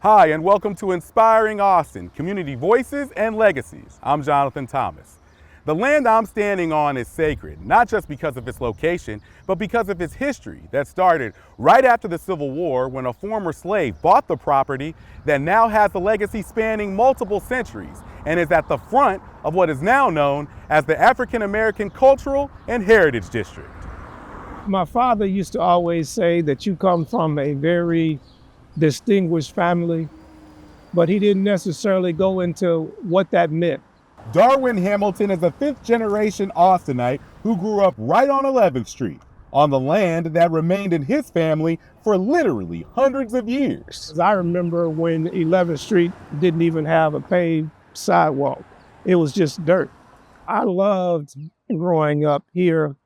Hi, and welcome to Inspiring Austin, Community Voices and Legacies. I'm Jonathan Thomas. The land I'm standing on is sacred, not just because of its location, but because of its history that started right after the Civil War when a former slave bought the property that now has a legacy spanning multiple centuries and is at the front of what is now known as the African American Cultural and Heritage District. My father used to always say that you come from a very distinguished family, but he didn't necessarily go into what that meant. Darwin Hamilton is a fifth-generation Austinite who grew up right on 11th Street, on the land that remained in his family for literally hundreds of years. I remember when 11th Street didn't even have a paved sidewalk. It was just dirt. I loved growing up here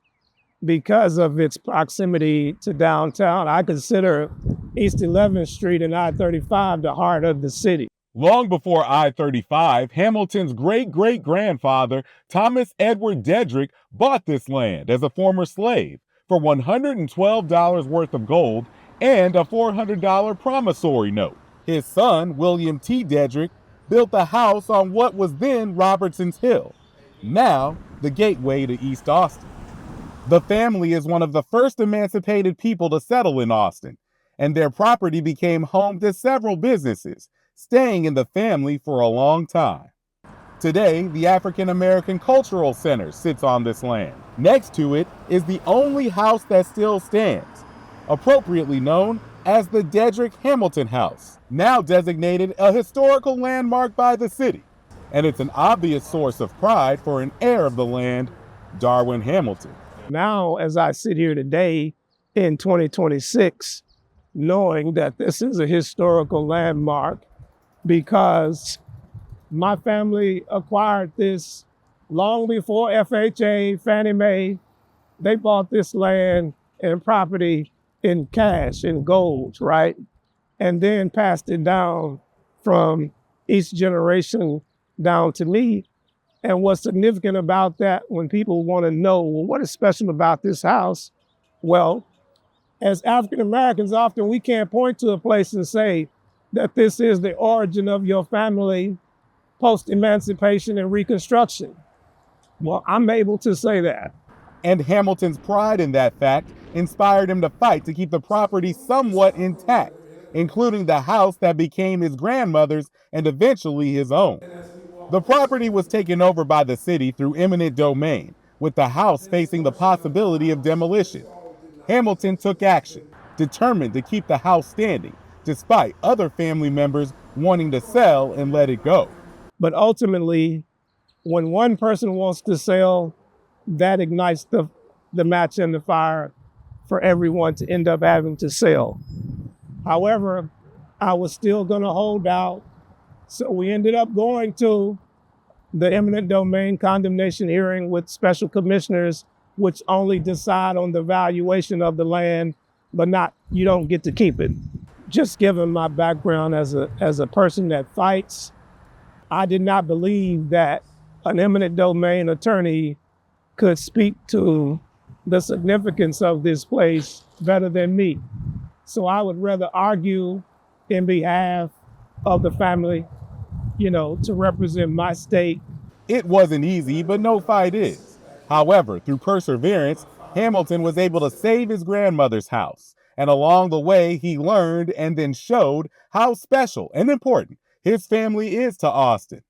because of its proximity to downtown. I consider East 11th Street and I-35 the heart of the city. Long before I-35, Hamilton's great-great-grandfather, Thomas Edward Dedrick, bought this land as a former slave for $112 worth of gold and a $400 promissory note. His son, William T. Dedrick, built the house on what was then Robertson's Hill, now the gateway to East Austin. The family is one of the first emancipated people to settle in Austin, and their property became home to several businesses, staying in the family for a long time. Today, the African American Cultural Center sits on this land. Next to it is the only house that still stands, appropriately known as the Dedrick Hamilton House, now designated a historical landmark by the city. And it's an obvious source of pride for an heir of the land, Darwin Hamilton. Now, as I sit here today in 2026, knowing that this is a historical landmark because my family acquired this long before FHA, Fannie Mae. They bought this land and property in cash, in gold, right? And then passed it down from each generation down to me. And what's significant about that, when people want to know, well, what is special about this house? Well, as African Americans, often we can't point to a place and say that this is the origin of your family post-emancipation and Reconstruction. Well, I'm able to say that. And Hamilton's pride in that fact inspired him to fight to keep the property somewhat intact, including the house that became his grandmother's and eventually his own. The property was taken over by the city through eminent domain, with the house facing the possibility of demolition. Hamilton took action, determined to keep the house standing, despite other family members wanting to sell and let it go. But ultimately, when one person wants to sell, that ignites the match and the fire for everyone to end up having to sell. However, I was still going to hold out. So we ended up going to the eminent domain condemnation hearing with special commissioners, which only decide on the valuation of the land, but not, you don't get to keep it. Just given my background as a person that fights, I did not believe that an eminent domain attorney could speak to the significance of this place better than me. So I would rather argue in behalf of the family, to represent my state. It wasn't easy, but no fight is. However, through perseverance, Hamilton was able to save his grandmother's house. And along the way, he learned and then showed how special and important his family is to Austin,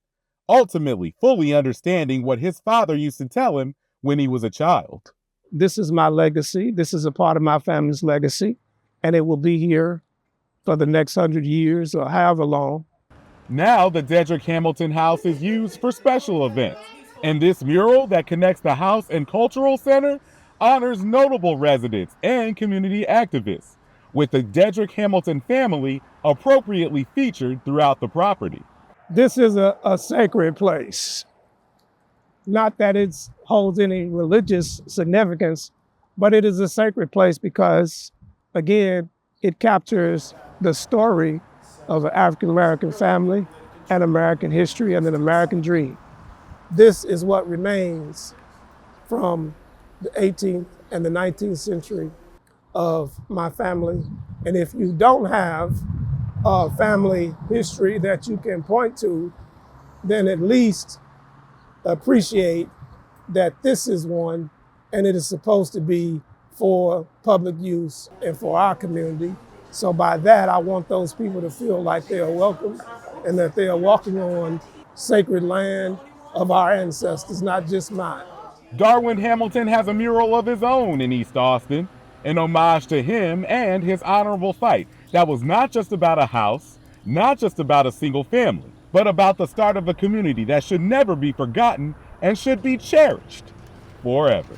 ultimately fully understanding what his father used to tell him when he was a child. This is my legacy. This is a part of my family's legacy, and it will be here for the next 100 years or however long. Now the Dedrick Hamilton House is used for special events, and this mural that connects the house and cultural center honors notable residents and community activists, with the Dedrick Hamilton family appropriately featured throughout the property. This is a sacred place. Not that it holds any religious significance, but it is a sacred place because, again, it captures the story of an African-American family and American history and an American dream. This is what remains from the 18th and the 19th century of my family. And if you don't have family history that you can point to, then at least appreciate that this is one and it is supposed to be for public use and for our community. So by that, I want those people to feel like they are welcome and that they are walking on sacred land of our ancestors, not just mine. Darwin Hamilton has a mural of his own in East Austin, an homage to him and his honorable site that was not just about a house, not just about a single family, but about the start of a community that should never be forgotten and should be cherished forever.